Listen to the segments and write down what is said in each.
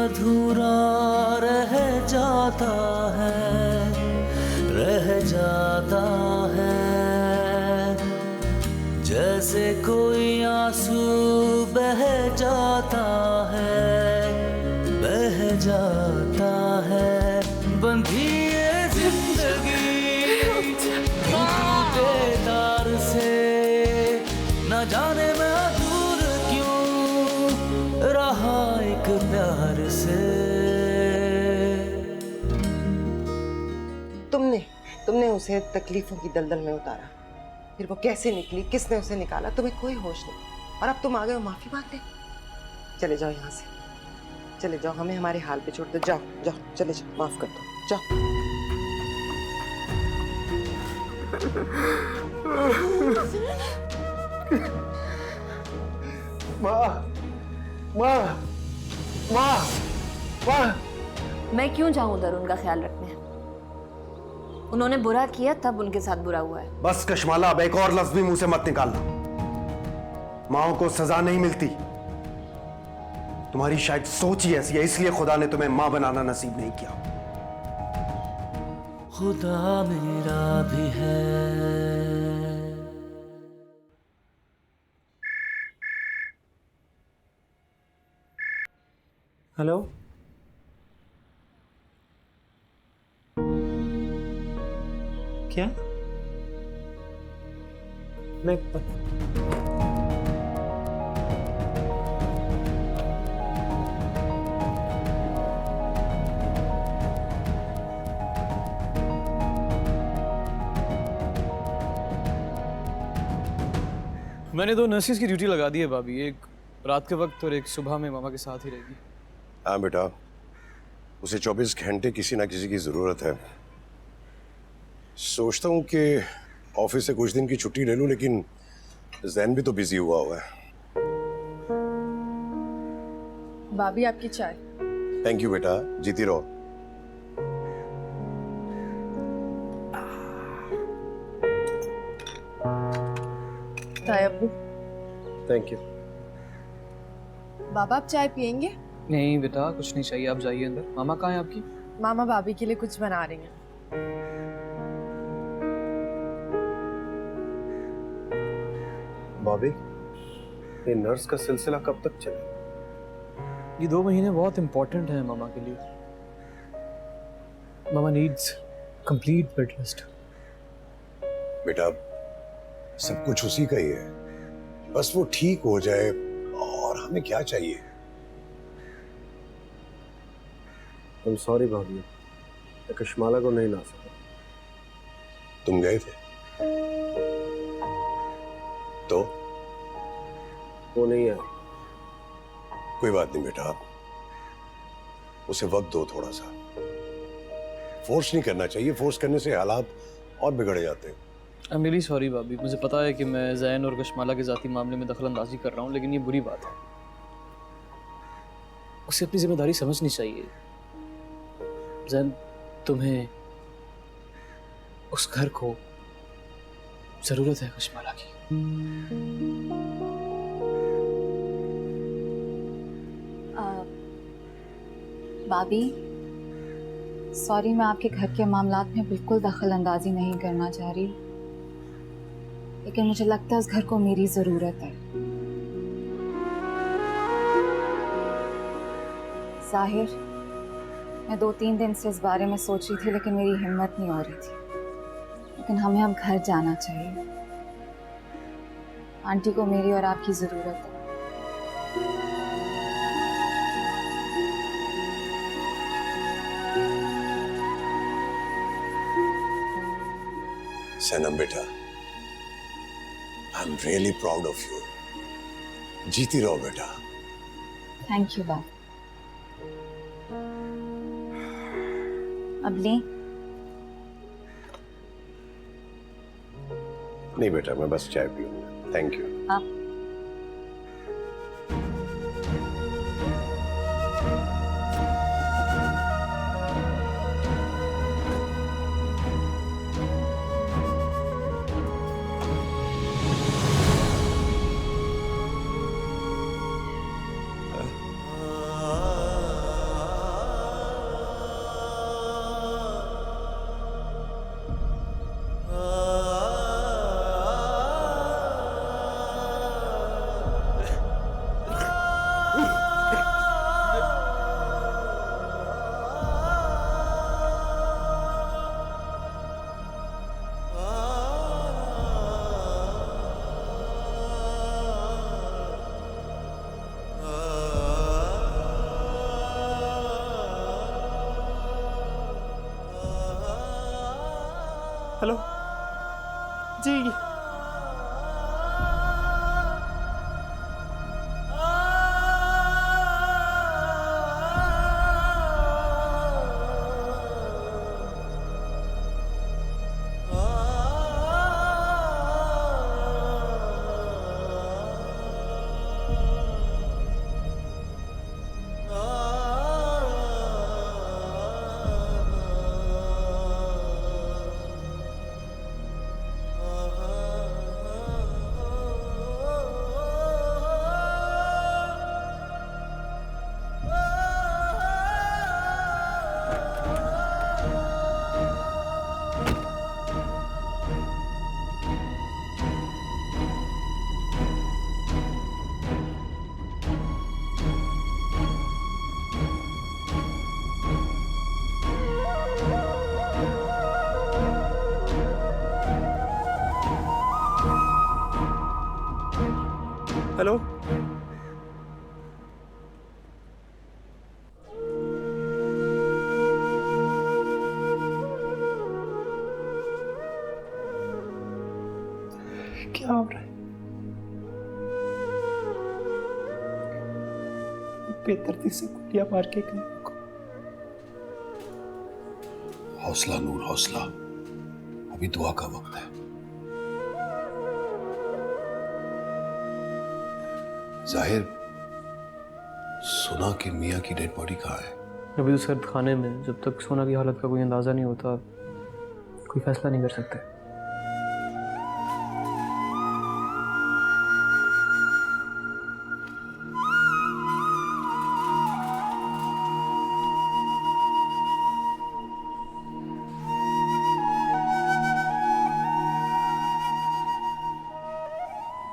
अधूरा रह जाता है, रह जाता है। जैसे कोई आंसू बह जाता है, बह जाता है। बंधी ये जिंदगी टूटे तार से, न जाने मैं दूर क्यों रहा एक प्यार से। तुमने उसे तकलीफों की दलदल में उतारा, फिर वो कैसे निकली, किसने उसे निकाला, तुम्हें कोई होश नहीं। और अब तुम आ गए हो माफी मांगने। चले जाओ यहाँ से, चले जाओ, हमें हमारे हाल पे छोड़ दो। जाओ जाओ, चले जाओ, माफ कर दो, जाओ। माँ, माँ, माँ, माँ। मैं क्यों जाऊं उधर उनका ख्याल रखने? उन्होंने बुरा किया तब उनके साथ बुरा हुआ है। बस कश्माला, अब एक और लफ्ज भी मुंह से मत निकालना। माओ को सजा नहीं मिलती। तुम्हारी शायद सोच ही ऐसी है, इसलिए खुदा ने तुम्हें मां बनाना नसीब नहीं किया। खुदा मेरा भी है। हेलो, क्या? मैं मैंने 2 नर्सेस की ड्यूटी लगा दी है भाभी, एक रात के वक्त और एक सुबह में मामा के साथ ही रहेगी। हाँ बेटा, उसे 24 घंटे किसी ना किसी की जरूरत है। सोचता हूँ कि ऑफिस से कुछ दिन की छुट्टी ले लूं, लेकिन जैन भी तो बिजी हुआ है। भाभी आपकी चाय। थैंक यू बेटा, जीती रहो। चाय अब्बू। Thank you. बाबा आप चाय पियेंगे? नहीं बेटा, कुछ नहीं चाहिए, आप जाइए अंदर। मामा कहाँ है आपकी? मामा भाभी के लिए कुछ बना रही हैं। बॉबी, ये नर्स का सिलसिला कब तक चलेगा? ये 2 महीने बहुत इंपॉर्टेंट है मामा के लिए। मामा नीड्स कंप्लीट बेड रेस्ट। बेटा, सब कुछ उसी का ही है, बस वो ठीक हो जाए और हमें क्या चाहिए। I'm सॉरी भाभी, मैं कश्माला को नहीं ला सका। तुम गए थे तो वो नहीं आई। कोई बात नहीं बेटा, उसे वक्त दो थोड़ा सा। फोर्स नहीं करना चाहिए, फोर्स करने से हालात और बिगड़ जाते हैं। आई एम रियली सॉरी भाभी, मुझे पता है कि मैं जैन और कश्माला के ज़ाती मामले में दखल अंदाजी कर रहा हूँ, लेकिन ये बुरी बात है। उसे अपनी जिम्मेदारी समझनी चाहिए। जैन, तुम्हें उस घर को जरूरत है कश्माला की। भाभी, सॉरी, मैं आपके घर के मामलात में बिल्कुल दखल अंदाजी नहीं करना चाह रही, लेकिन मुझे लगता है उस घर को मेरी जरूरत है। जाहिर, मैं 2-3 दिन से इस बारे में सोच रही थी, लेकिन मेरी हिम्मत नहीं हो रही थी। लेकिन हमें अब घर जाना चाहिए। आंटी को मेरी और आपकी जरूरत है। सनम बेटा, आई am really proud of you. जीती रहो बेटा। थैंक यू बाबा। अब लें? नहीं बेटा, मैं बस चाय पीऊंगा। Thank you. आप जी हेलो क्या हो रहा है? बेदर्दी से गोलियां मार के गए को। हौसला नूर, हौसला, अभी दुआ का वक्त है। जाहिर, सोना की मियाँ की डेड बॉडी कहाँ है? अभी तो सर्द खाने में, जब तक सोना की हालत का कोई अंदाज़ा नहीं होता कोई फैसला नहीं कर सकते।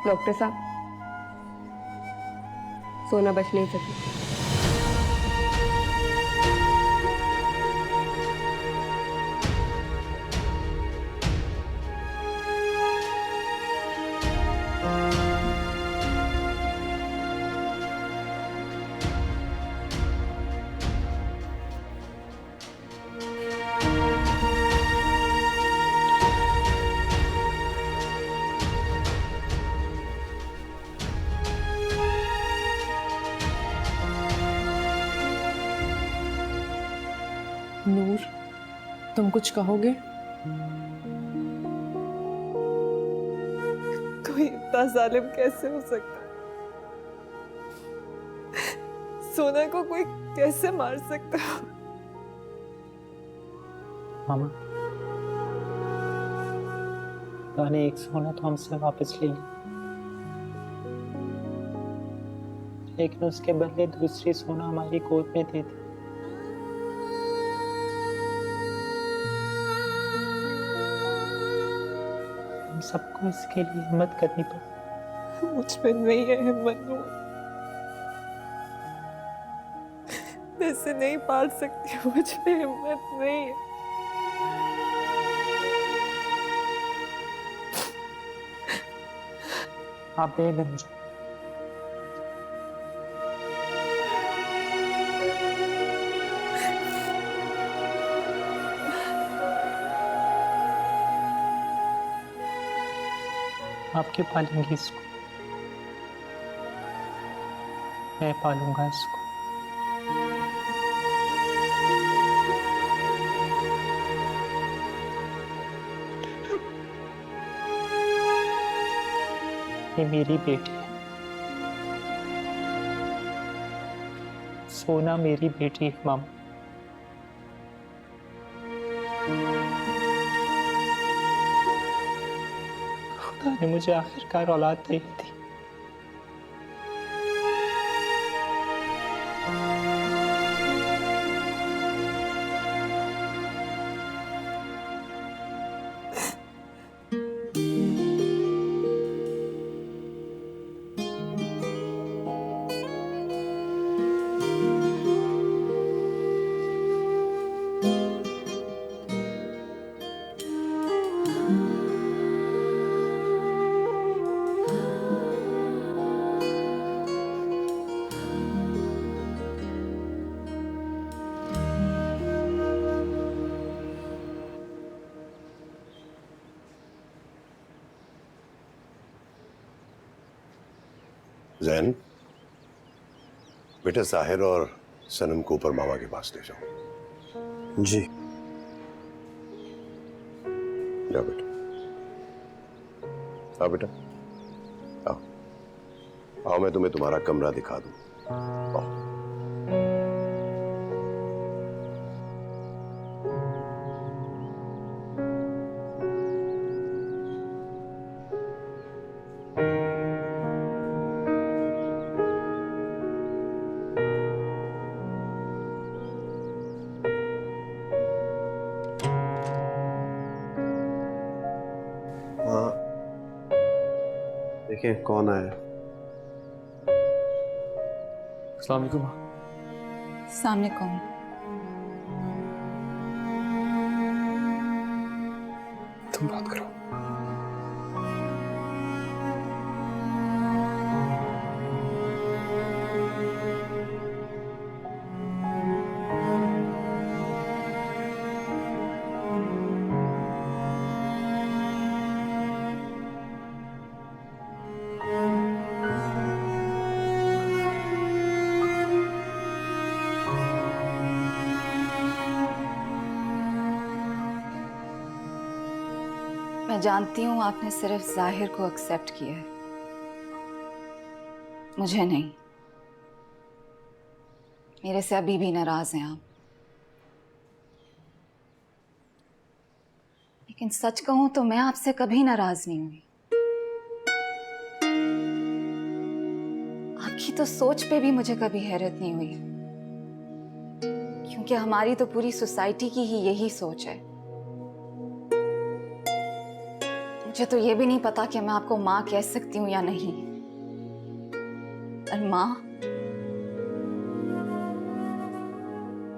डॉक्टर साहब, सोना बच नहीं सकी। नूर, तुम कुछ कहोगे? कोई इतना जालिम कैसे हो सकता? सोना को कोई कैसे मार सकता? मामा, गाने एक सोना तो हमसे वापस ले ली, लेकिन उसके बदले दूसरी सोना हमारी गोद में दे दी। हम सबको इसके लिए हिम्मत करनी पड़ी। मुझ में नहीं है हिम्मत नूर, मैं इसे नहीं पाल सकती, मुझ में हिम्मत नहीं है। आप बेघर हो जाओ। आप क्यों पालेंगे इसको? मैं पालूंगा इसको। ये मेरी बेटी है, सोना मेरी बेटी है मामा। खुदा ने मुझे आखिरकार औलाद दे दी। जैन, बेटा साहिर और सनम को ऊपर मामा के पास ले जाओ। जी। जाओ बेटा, आओ बेटा, आओ आओ, मैं तुम्हें तुम्हारा कमरा दिखा दूं। आओ। देखिए कौन आया। अस्सलाम वालेकुम। सामने कौन? तुम बात करो। मैं जानती हूँ आपने सिर्फ जाहिर को एक्सेप्ट किया है, मुझे नहीं। मेरे से अभी भी नाराज हैं आप। लेकिन सच कहूं तो मैं आपसे कभी नाराज नहीं हुई। आपकी तो सोच पे भी मुझे कभी हैरत नहीं हुई, क्योंकि हमारी तो पूरी सोसाइटी की ही यही सोच है। मुझे तो ये भी नहीं पता कि मैं आपको माँ कह सकती हूँ या नहीं। और माँ,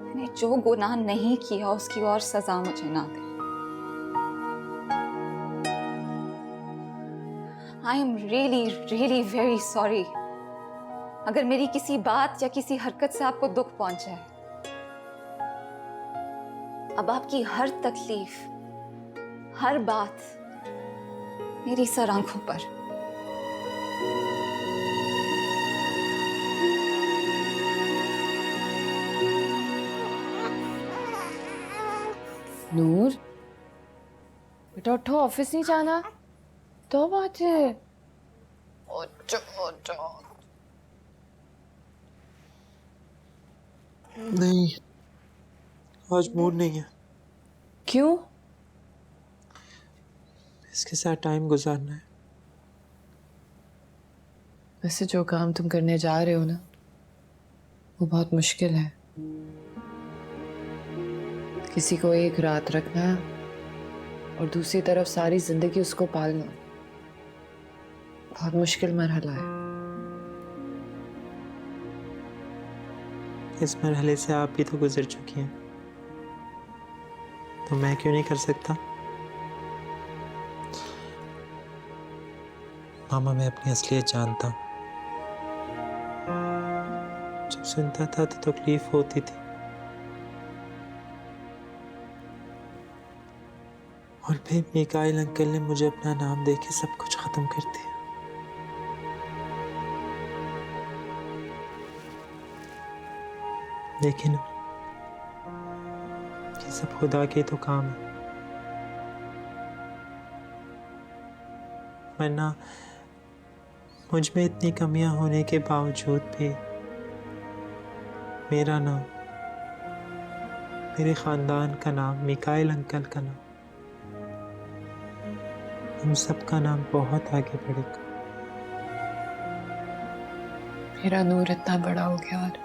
मैंने जो गुनाह नहीं किया उसकी और सजा मुझे ना दे। I am really really very sorry अगर मेरी किसी बात या किसी हरकत से आपको दुख पहुंचा है। अब आपकी हर तकलीफ, हर बात मेरी सर आंखों पर। नूर बेटा उठो, ऑफिस नहीं जाना? तो बात है। नहीं, आज मूड नहीं है। क्यों? इसके साथ टाइम गुजारना है। वैसे जो काम तुम करने जा रहे हो ना, वो बहुत मुश्किल है। किसी को एक रात रखना और दूसरी तरफ सारी जिंदगी उसको पालना, बहुत मुश्किल मरहला है। इस मरहले से आप भी तो गुजर चुकी हैं, तो मैं क्यों नहीं कर सकता? मामा, मैं अपनी असलियत जानता हूँ। जब सुनता था तो तकलीफ होती थी, और फिर मिकाइल अंकल ने मुझे अपना नाम देके सब कुछ खत्म कर दिया। लेकिन ये सब खुदा के तो काम है, वरना मुझ में इतनी कमियां होने के बावजूद भी मेरा नाम, मेरे खानदान का नाम, मिकाइल अंकल का नाम, हम सबका नाम बहुत आगे बढ़ेगा। मेरा नूर इतना बड़ा हो गया और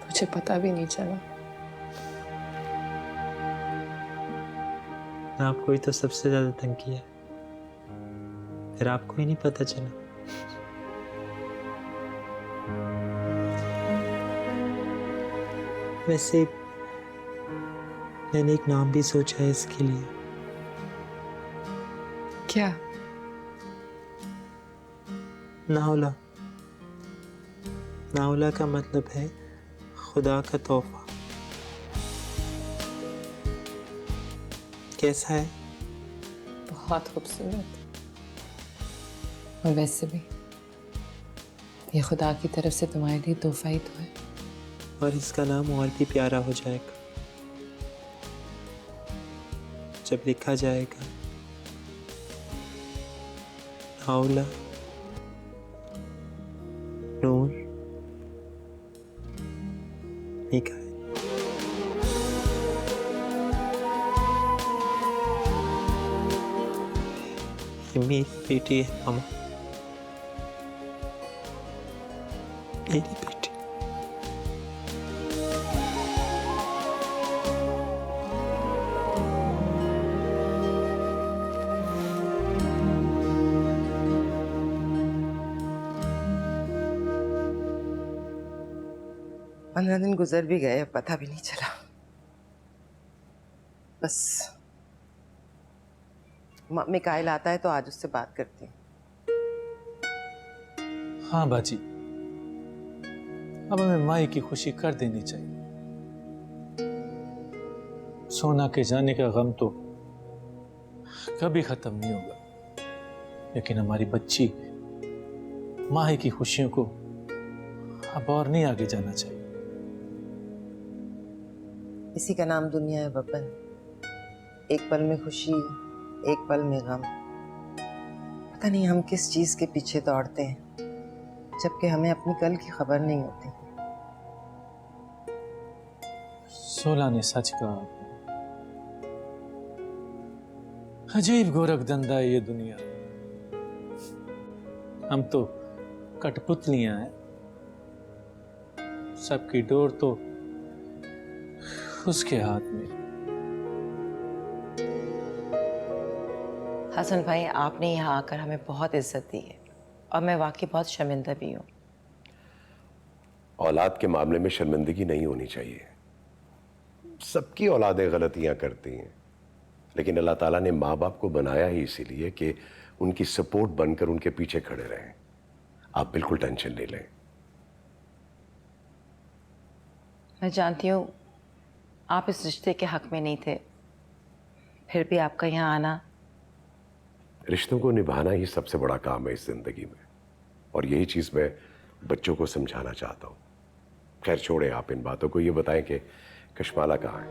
मुझे पता भी नहीं चला। आपको ही तो सबसे ज्यादा तंग किया, फिर आपको ही नहीं पता चला। वैसे मैंने एक नाम भी सोचा है इसके लिए। क्या? नाउला। नाउला का मतलब है खुदा का तोहफा। कैसा है? बहुत खूबसूरत। और वैसे भी ये खुदा की तरफ से तुम्हारे लिए तोहफा ही तो है। और इसका नाम और भी प्यारा हो जाएगा जब लिखा जाएगा नाउला नूर मिकाइल। ये मेरी बेटी है मामा, मेरी बेटी। पंद्रह दिन गुजर भी गए, अब पता भी नहीं चला। बस मिकाइल आता है तो आज उससे बात करती हूँ। हाँ बाजी, अब हमें माई की खुशी कर देनी चाहिए। सोना के जाने का गम तो कभी खत्म नहीं होगा, लेकिन हमारी बच्ची माई की खुशियों को अब और नहीं आगे जाना चाहिए। इसी का नाम दुनिया है बब्बन। एक पल में खुशी, एक पल में गम। पता नहीं हम किस चीज के पीछे दौड़ते हैं, जबकि हमें अपनी कल की खबर नहीं होती। सोला ने सच कहा, अजीब गोरख धंधा है ये दुनिया। हम तो कठपुतलियां हैं, सबकी डोर तो उसके हाथ में। हसन भाई, आपने यहाँ आकर हमें बहुत इज्जत दी है और मैं वाकई बहुत शर्मिंदा भी हूँ। औलाद के मामले में शर्मिंदगी नहीं होनी चाहिए। सबकी औलादें गलतियां करती हैं, लेकिन अल्लाह ताला ने माँ बाप को बनाया ही इसीलिए कि उनकी सपोर्ट बनकर उनके पीछे खड़े रहें। आप बिल्कुल टेंशन नहीं लें। मैं जानती हूँ आप इस रिश्ते के हक में नहीं थे, फिर भी आपका यहाँ आना। रिश्तों को निभाना ही सबसे बड़ा काम है इस जिंदगी में, और यही चीज मैं बच्चों को समझाना चाहता हूँ। खैर छोड़े आप इन बातों को, ये बताएं कि कशमाला कहाँ है?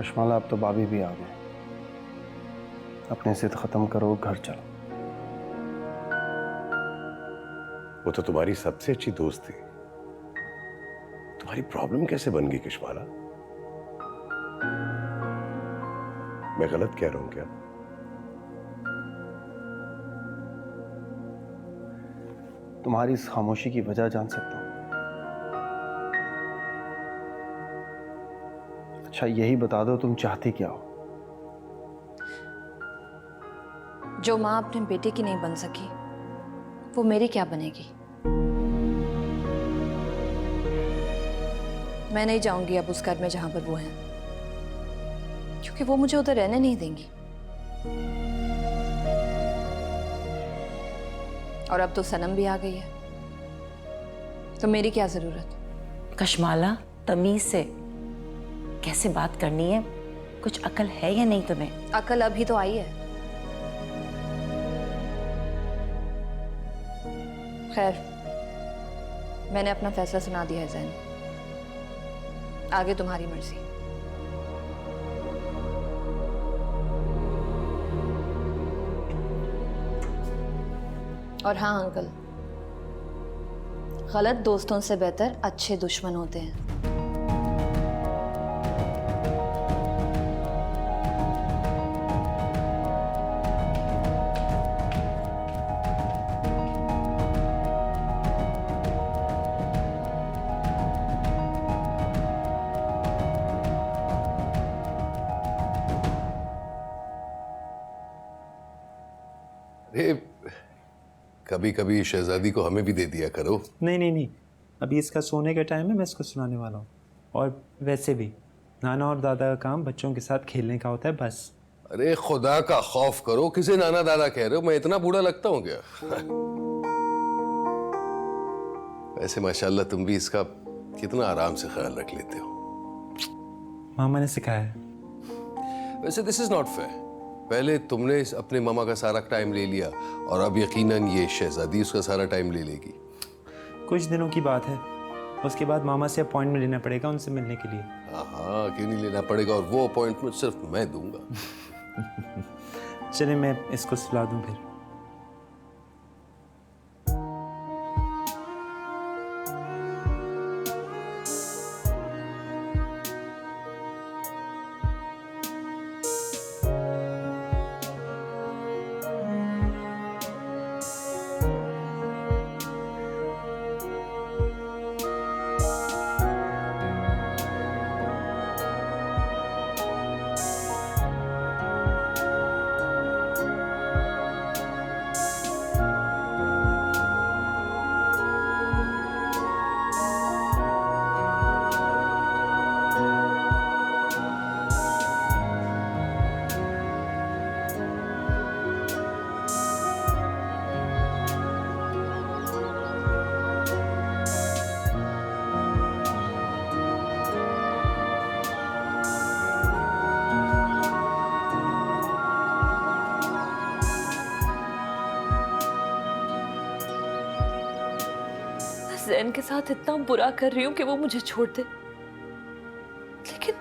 कशमाला, अब तो भाभी भी आ गए। अपने जिद खत्म करो, घर चलो। वो तो तुम्हारी सबसे अच्छी दोस्त थी, तुम्हारी प्रॉब्लम कैसे बन गई कशमाला? मैं गलत कह रहा हूं क्या? तुम्हारी इस खामोशी की वजह जान सकता हूं? अच्छा यही बता दो, तुम चाहती क्या हो? जो माँ अपने बेटे की नहीं बन सकी, वो मेरी क्या बनेगी? मैं नहीं जाऊंगी अब उस घर में जहां पर वो हैं, क्योंकि वो मुझे उधर रहने नहीं देंगी। और अब तो सनम भी आ गई है, तो मेरी क्या जरूरत? कशमाला, तमीज से कैसे बात करनी है? कुछ अकल है या नहीं तुम्हें? अकल अभी तो आई है। खैर, मैंने अपना फैसला सुना दिया है ज़ैन, आगे तुम्हारी मर्जी। और हाँ अंकल, गलत दोस्तों से बेहतर अच्छे दुश्मन होते हैं। कभी कभी शहजादी को हमें भी दे दिया करो। नहीं नहीं नहीं, अभी इसका सोने का टाइम है, मैं इसको सुनाने वाला हूँ। और वैसे भी नाना और दादा का काम बच्चों के साथ खेलने का होता है, बस। अरे खुदा का खौफ करो, किसे नाना दादा कह रहे हो? मैं इतना बूढ़ा लगता हूँ क्या? वैसे माशाल्लाह तुम भी इसका कितना आराम से ख्याल रख लेते हो। मामा ने सिखाया है। वैसे दिस इज नॉट फेयर। पहले तुमने अपने मामा का सारा टाइम ले लिया और अब यकीनन ये शहजादी उसका सारा टाइम ले लेगी। कुछ दिनों की बात है, उसके बाद मामा से अपॉइंटमेंट लेना पड़ेगा उनसे मिलने के लिए। हाँ, क्यों नहीं लेना पड़ेगा, और वो अपॉइंटमेंट सिर्फ मैं दूंगा। चलिए मैं इसको सुला दूं फिर। जैन के साथ इतना बुरा कर रही हूँ कि वो मुझे छोड़ दे, लेकिन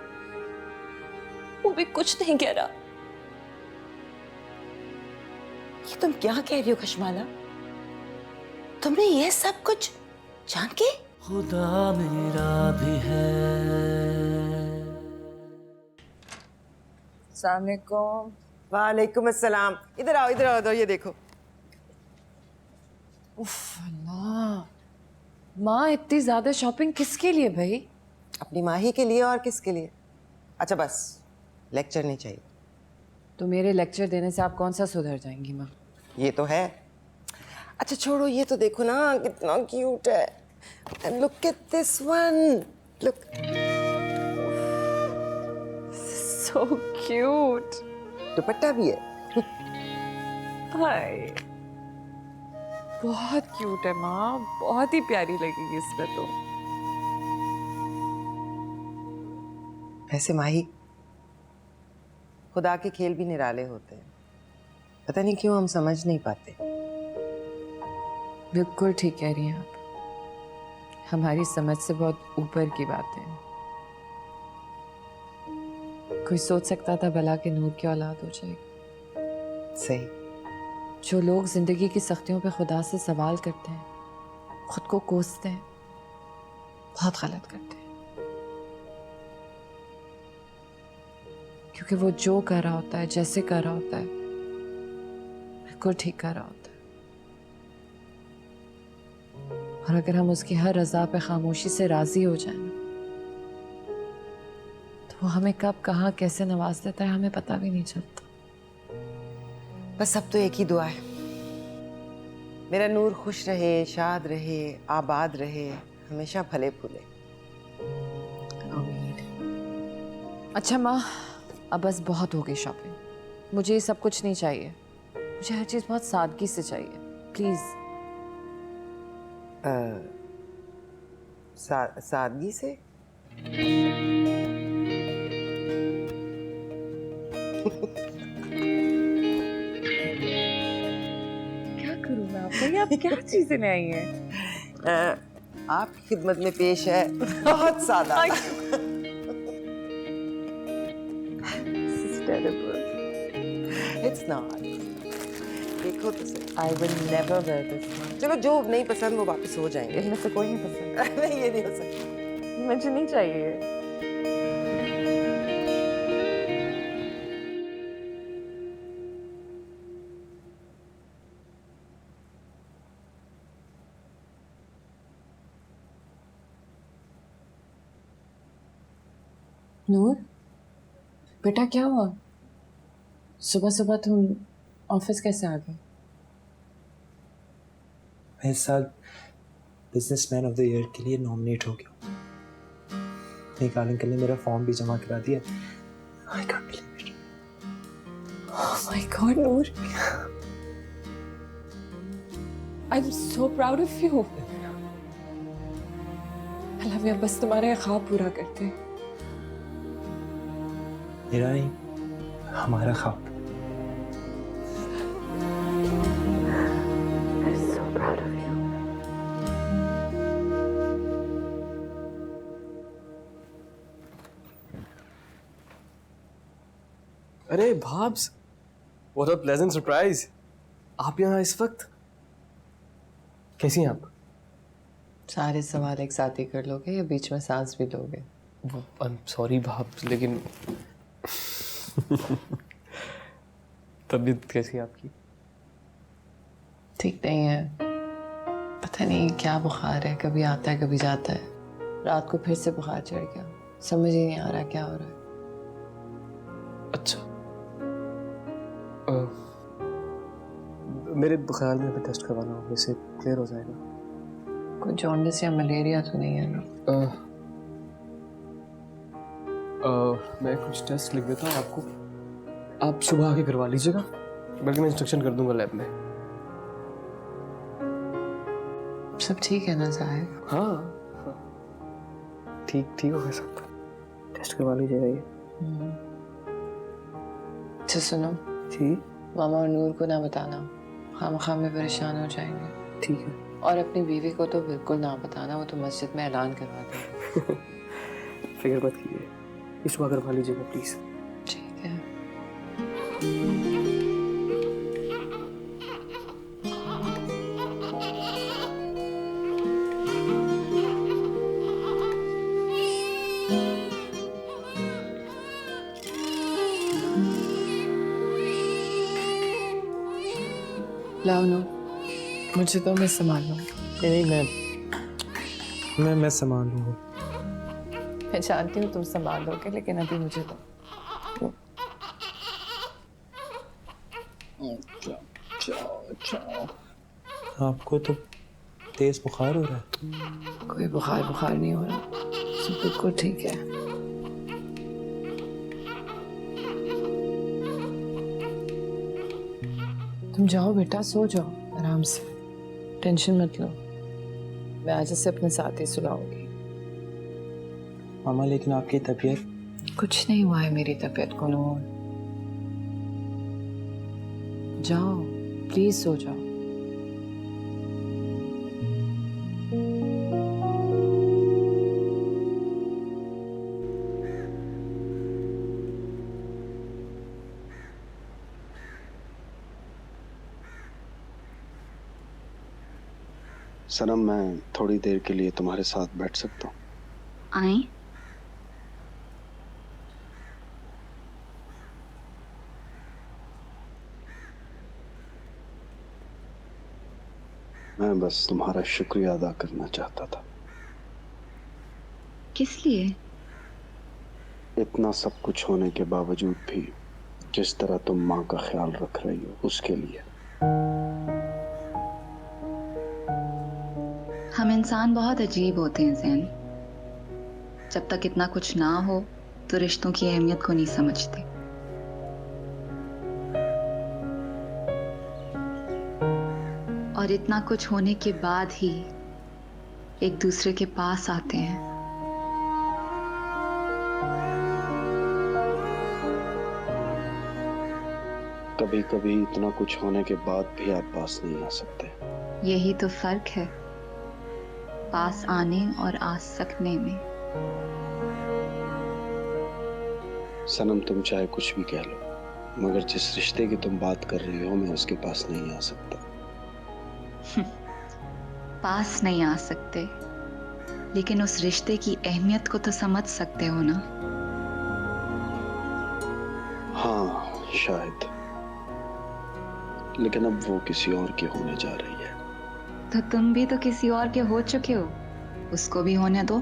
वो भी कुछ नहीं कह रहा। ये तुम क्या कह रही हो कश्माला? तुमने ये सब कुछ जान के? खुदा मेरा भी है। अस्सलाम वालेकुम। वालेकुम अस्सलाम। इधर आओ, इधर आओ, इधर ये देखो। उफ अल्लाह, माँ इतनी ज्यादा शॉपिंग किसके लिए भाई? अपनी माही के लिए और किसके लिए? अच्छा बस, लेक्चर नहीं चाहिए। तो मेरे लेक्चर देने से आप कौन सा सुधर जाएंगी माँ? ये तो है। अच्छा छोड़ो, ये तो देखो ना कितना क्यूट है। And look at this one. Look. So cute. दुपट्टा भी है। हाय, बहुत क्यूट है माँ, बहुत ही प्यारी लगेगी इसमें तो। ऐसे माही, खुदा के खेल भी निराले होते हैं। पता नहीं क्यों हम समझ नहीं पाते। बिल्कुल ठीक कह रही हैं आप, हमारी समझ से बहुत ऊपर की बात है। कोई सोच सकता था भला के नूर की औलाद हो जाएगी। सही। जो लोग जिंदगी की सख्तियों पे खुदा से सवाल करते हैं, खुद को कोसते हैं, बहुत गलत करते हैं। क्योंकि वो जो कर रहा होता है, जैसे कर रहा होता है, बिल्कुल ठीक कर रहा होता है। और अगर हम उसकी हर रजा पे खामोशी से राजी हो जाएं, तो वो हमें कब, कहाँ, कैसे नवाज देता है हमें पता भी नहीं चलता। बस अब तो एक ही दुआ है, मेरा नूर खुश रहे, शाद रहे, आबाद रहे, हमेशा फले फूले। अच्छा माँ, अब बस बहुत हो गई शॉपिंग। मुझे ये सब कुछ नहीं चाहिए। मुझे हर चीज़ बहुत सादगी से चाहिए, प्लीज़। सादगी से? क्या करूँ मैं आपको? आप क्या चीजें ले आई हैं? आपकी खिदमत में पेश है बहुत सादा। It's not. देखो तो सही। I will never wear this one. चलो जो नहीं पसंद वो वापस हो जाएंगे। इनमें से कोई नहीं पसंद। नहीं, ये नहीं हो सकता। मुझे नहीं चाहिए। नूर, बेटा क्या हुआ? सुबह सुबह तुम ऑफिस कैसे आ गए? मैं इस साल बिजनेसमैन ऑफ द ईयर के लिए नॉमिनेट हो गया। निकाल अंकल ने मेरा फॉर्म भी जमा करा दिया। I can't believe it. Oh my God, Noor. I'm so proud of you. अल्लाह मियां बस तुम्हारे ख्वाब पूरा करते। मेरा नहीं, हमारा ख्वाब। अरे भाब्स, व्हाट अ प्लेजेंट सरप्राइज। आप यहाँ इस वक्त? कैसी हैं आप? सारे सवाल एक साथ ही कर लोगे या बीच में सांस भी लोगे? आई एम सॉरी भाब्स, लेकिन तबीयत कैसी है आपकी? ठीक नहीं है, पता नहीं क्या बुखार है, कभी आता है कभी जाता है। रात को फिर से बुखार चढ़ गया, समझ ही नहीं आ रहा क्या हो रहा है। अच्छा, मेरे ख्याल में अभी टेस्ट करवाना होगा, इससे क्लियर हो जाएगा। कोई जॉन्डिस या मलेरिया तो नहीं है ना? मैं कुछ टेस्ट लिख देता हूँ आपको, आप सुबह आके करवा लीजिएगा, बल्कि मैं इंस्ट्रक्शन कर दूंगा लैब में। सब ठीक है ना साहिब? हाँ, ठीक होगा सब, टेस्ट करवा लीजिएगा ये। अच्छा सुनो जी, मामा और नूर को ना बताना, खामखा में परेशान हो जाएंगे। ठीक है। और अपनी बीवी को तो बिल्कुल ना बताना, वो तो मस्जिद में ऐलान करवा देंगे। फिक्र मत कीजिए, इस सुबह करवा लीजिएगा प्लीज। ठीक है। लाओ नो, मुझे तो मैं संभाल लूँ। नहीं, मैं संभाल लूँगा। मैं जानती हूँ तुम संभाल लोगे, लेकिन अभी मुझे तो आपको तो तेज बुखार हो रहा है। कोई बुखार नहीं हो रहा, सब बिल्कुल ठीक है। तुम जाओ बेटा, सो जाओ आराम से, टेंशन मत लो। मैं आज से अपने साथ ही सुलाऊंगी। मामा लेकिन आपकी तबीयत? कुछ नहीं हुआ है मेरी तबीयत को नूर, जाओ प्लीज सो जाओ। सनम, मैं थोड़ी देर के लिए तुम्हारे साथ बैठ सकता हूँ? आए? मैं बस तुम्हारा शुक्रिया अदा करना चाहता था। किस लिए? इतना सब कुछ होने के बावजूद भी जिस तरह तुम माँ का ख्याल रख रही हो, उसके लिए। हम इंसान बहुत अजीब होते हैं ज़ैन। जब तक इतना कुछ ना हो तो रिश्तों की अहमियत को नहीं समझते। और इतना कुछ होने के बाद ही एक दूसरे के पास आते हैं। कभी कभी इतना कुछ होने के बाद भी आप पास नहीं आ सकते। यही तो फर्क है पास आने और आ सकने में। सनम, तुम चाहे कुछ भी कह लो, मगर जिस रिश्ते की तुम बात कर रही हो, मैं उसके पास नहीं आ सकता। पास नहीं आ सकते, लेकिन उस रिश्ते की अहमियत को तो समझ सकते हो ना? हाँ शायद, लेकिन अब वो किसी और की होने जा रही है। तो तुम भी तो किसी और के हो चुके हो, उसको भी होने दो।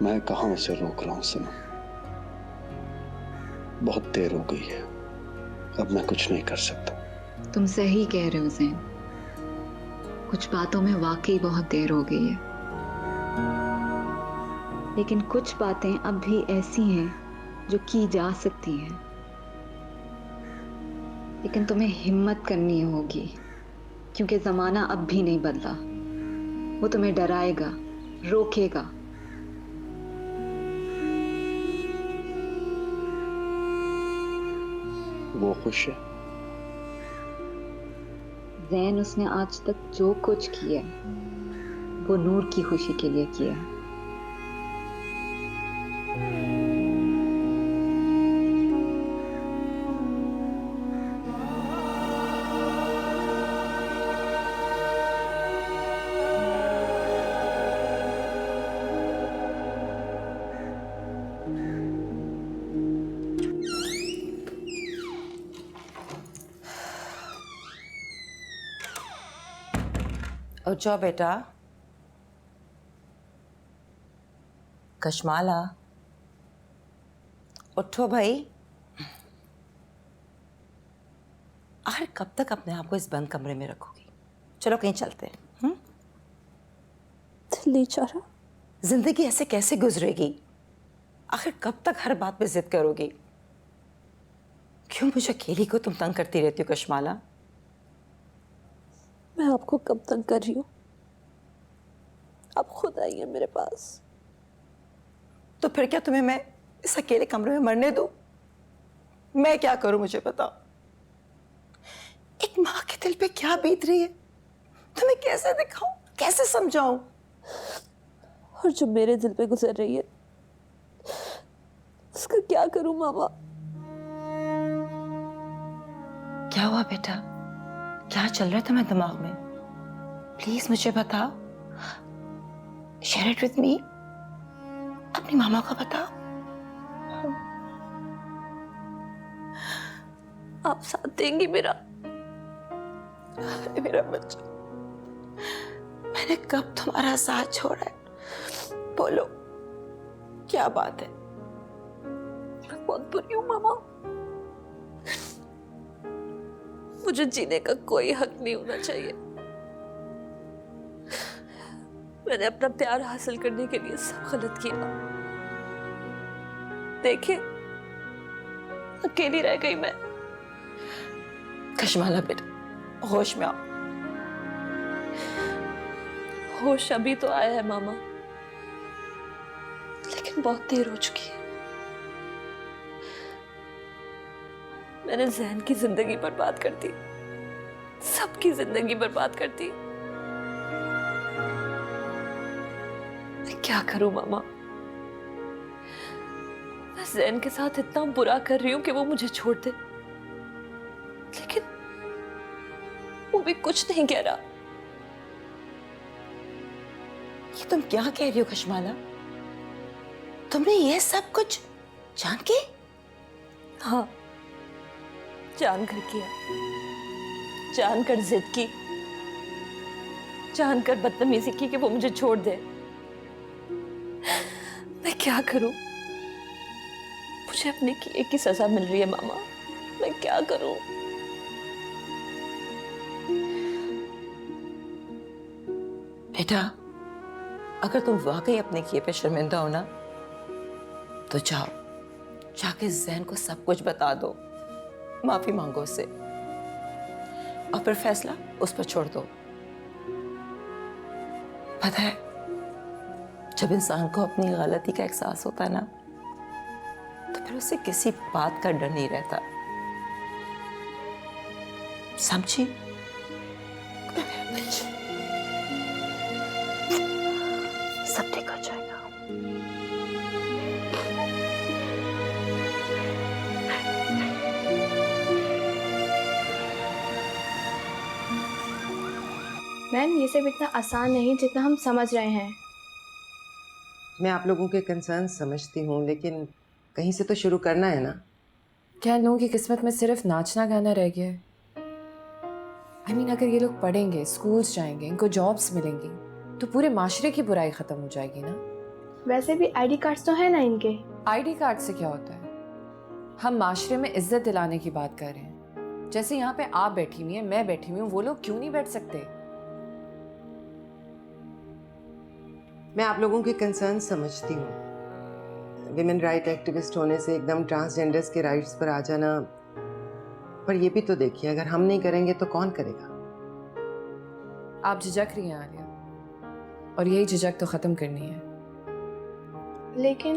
मैं कहाँ उसे रोक रहा हूँ सनम, बहुत देर हो गई है, अब मैं कुछ नहीं कर सकता। तुम सही कह रहे हो ज़ैन, कुछ बातों में वाकई बहुत देर हो गई है, लेकिन कुछ बातें अब भी ऐसी हैं जो की जा सकती हैं। लेकिन तुम्हें हिम्मत करनी होगी, क्योंकि ज़माना अब भी नहीं बदला। वो तुम्हें डराएगा, रोकेगा, वो खुश है? जैन उसने आज तक जो कुछ किया वो नूर की खुशी के लिए किया है। और जाओ बेटा। कशमाला, उठो भाई। आखिर कब तक अपने आप को इस बंद कमरे में रखोगी? चलो कहीं चलते हैं। दिल नहीं चाह रहा। जिंदगी ऐसे कैसे गुजरेगी? आखिर कब तक हर बात पे जिद करोगी? क्यों मुझे अकेली को तुम तंग करती रहती हो कशमाला? मैं आपको कब तंग कर रही हूँ? आप खुद आई हैं मेरे पास। तो फिर क्या तुम्हें मैं इस अकेले कमरे में मरने दूं? मैं क्या करूं मुझे बताओ। एक माँ के दिल पे क्या बीत रही है तुम्हें कैसे दिखाऊं, कैसे समझाऊं? और जो मेरे दिल पे गुजर रही है उसका क्या करूं मामा? क्या हुआ बेटा? क्या चल रहा है तुम्हारे दिमाग में? प्लीज मुझे बताओ। Share it with me. अपनी मामा को बताओ। आप साथ देंगी मेरा? अरे मेरा बच्चा, मैंने कब तुम्हारा साथ छोड़ा है? बोलो क्या बात है? मैं बहुत बुरी हूँ मामा। मुझे जीने का कोई हक नहीं होना चाहिए। मैंने अपना प्यार हासिल करने के लिए सब गलत किया। देखिए अकेली रह गई मैं। कशमाला बेटा, होश में आओ। होश अभी तो आया है मामा, लेकिन बहुत देर हो चुकी है। मैंने जैन की जिंदगी बर्बाद कर दी, सबकी जिंदगी बर्बाद कर दी। मैं क्या करूं मामा? मैं जैन के साथ इतना बुरा कर रही हूं कि वो मुझे छोड़ दे, लेकिन वो भी कुछ नहीं कह रहा। ये तुम क्या कह रही हो कशमाला? तुमने ये सब कुछ जान के? हाँ, जानकर किया, जानकर जिद की, जानकर बदतमीजी की कि वो मुझे छोड़ दे। मैं क्या करूं? मुझे अपने किए की सजा मिल रही है मामा। मैं क्या करूं? बेटा, अगर तुम वाकई अपने किए पे शर्मिंदा हो ना, तो जाओ, जाके जैन को सब कुछ बता दो, माफी मांगो उससे, और फिर फैसला उस पर छोड़ दो। पता है, जब इंसान को अपनी गलती का एहसास होता है ना, तो फिर उसे किसी बात का डर नहीं रहता। समझी? सब ठीक हो जाएगा। मैम, ये सब इतना आसान नहीं जितना हम समझ रहे हैं। मैं आप लोगों के कंसर्न समझती हूँ, लेकिन कहीं से तो शुरू करना है ना। क्या इन लोगों की किस्मत में सिर्फ नाचना गाना रह गया है? I mean, अगर ये लोग पढ़ेंगे, स्कूल्स जाएंगे, इनको जॉब्स मिलेंगी, तो पूरे माशरे की बुराई खत्म हो जाएगी ना। वैसे भी आईडी कार्ड्स तो है ना इनके। आईडी कार्ड से क्या होता है? हम माशरे में इज्जत दिलाने की बात कर रहे हैं। जैसे यहाँ पे आप बैठी हुई हैं, मैं बैठी हुई हूँ, वो लोग क्यों नहीं बैठ सकते? मैं आप लोगों के कंसर्न समझती हूँ। विमेन राइट एक्टिविस्ट होने से एकदम ट्रांसजेंडर्स के राइट्स पर आ जाना, पर ये भी तो देखिए, अगर हम नहीं करेंगे तो कौन करेगा? आप झिझक रही हैं आलिया, और यही झिझक तो खत्म करनी है। लेकिन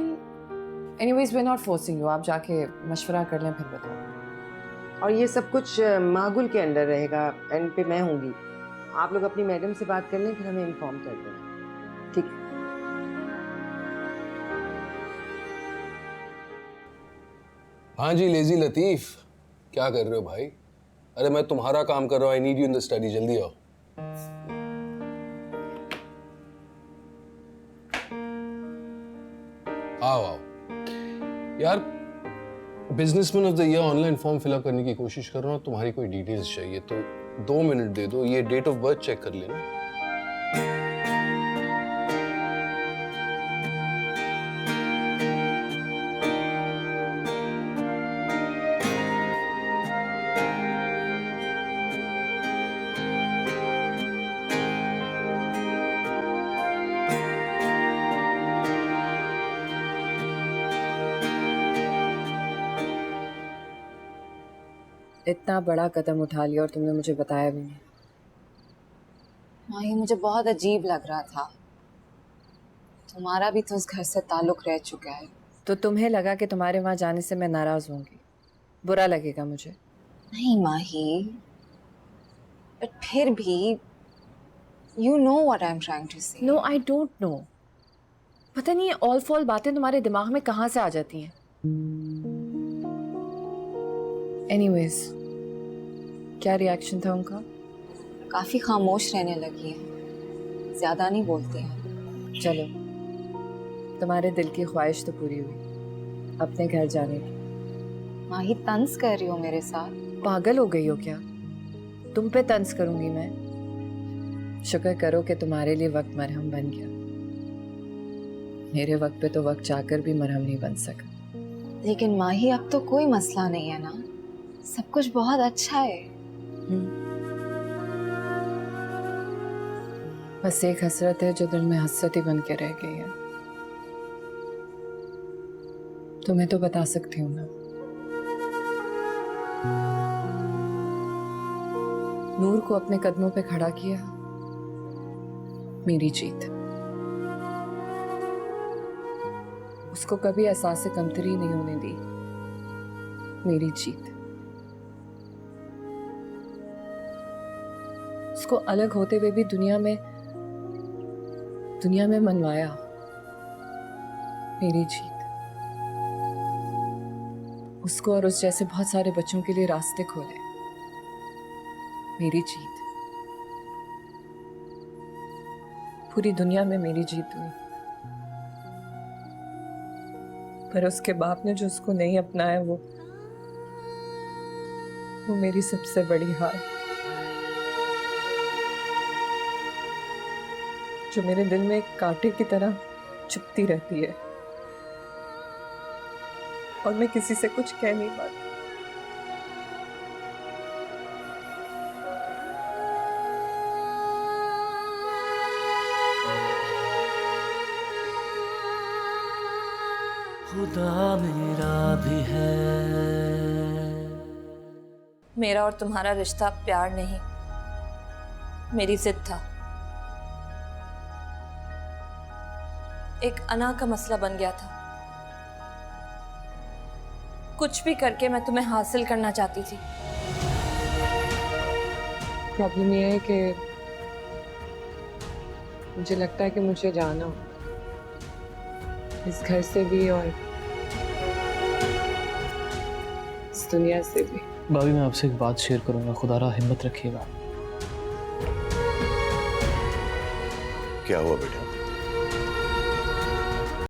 anyways we are not forcing you. आप जाके मशवरा कर लें, फिर बताओ। और ये सब कुछ मागुल के अंडर रहेगा, एंड पे मैं होंगी। आप लोग अपनी मैडम से बात कर लें, फिर हमें इन्फॉर्म कर देना, ठीक है? हाँ जी लेजी लतीफ, क्या कर रहे हो भाई? अरे मैं तुम्हारा काम कर रहा हूँ, I need you in the study, जल्दी आओ। आओ आओ यार, businessman of the year online form fill up करने की कोशिश कर रहा हूँ, तुम्हारी कोई डिटेल्स चाहिए तो 2 मिनट दे दो, ये डेट ऑफ बर्थ चेक कर लेना। इतना बड़ा कदम उठा लिया और तुमने मुझे बताया भी नहीं। हाँ, ये मुझे बहुत अजीब लग रहा था। तुम्हारा भी तो उस घर से ताल्लुक रह चुका है। तो तुम्हें लगा कि तुम्हारे वहाँ जाने से मैं नाराज होंगी, बुरा लगेगा मुझे? नहीं माही, बट फिर भी you know what I am trying to say. No, I don't know. पता नहीं ये ऑल फॉल बातें तुम्हारे दिमाग में कहाँ से आ जाती हैं। एनीवेज, क्या रिएक्शन था उनका? काफी खामोश रहने लगी है, ज्यादा नहीं बोलते हैं। चलो, तुम्हारे दिल की ख्वाहिश तो पूरी हुई, अपने घर जाने की। माही, तंज कर रही हो मेरे साथ? पागल हो गई हो क्या? तुम पे तंज करूंगी मैं? शुक्र करो कि तुम्हारे लिए वक्त मरहम बन गया। मेरे वक्त पे तो वक्त जाकर भी मरहम नहीं बन सका। लेकिन माही, अब तो कोई मसला नहीं है ना, सब कुछ बहुत अच्छा है। बस एक हसरत है जो दिल में हसरत ही बन के रह गई है। तुम्हें तो बता सकती हूँ ना। नूर को अपने कदमों पे खड़ा किया, मेरी जीत। उसको कभी एहसास कमतरी नहीं होने दी, मेरी जीत। उसको अलग होते हुए भी दुनिया में मनवाया, मेरी जीत। उसको और उस जैसे बहुत सारे बच्चों के लिए रास्ते खोले, मेरी जीत। पूरी दुनिया में मेरी जीत हुई, पर उसके बाप ने जो उसको नहीं अपनाया वो मेरी सबसे बड़ी हार, जो मेरे दिल में एक कांटे की तरह चुभती रहती है और मैं किसी से कुछ कह नहीं पाती। खुदा मेरा भी है। मेरा और तुम्हारा रिश्ता प्यार नहीं, मेरी जिद था। एक अना का मसला बन गया था। कुछ भी करके मैं तुम्हें हासिल करना चाहती थी। प्रॉब्लम ये है कि मुझे लगता है कि मुझे जाना हो इस घर से भी और इस दुनिया से भी। भाभी, मैं आपसे एक बात शेयर करूंगा, खुदारा हिम्मत रखिएगा। क्या हुआ बेटा?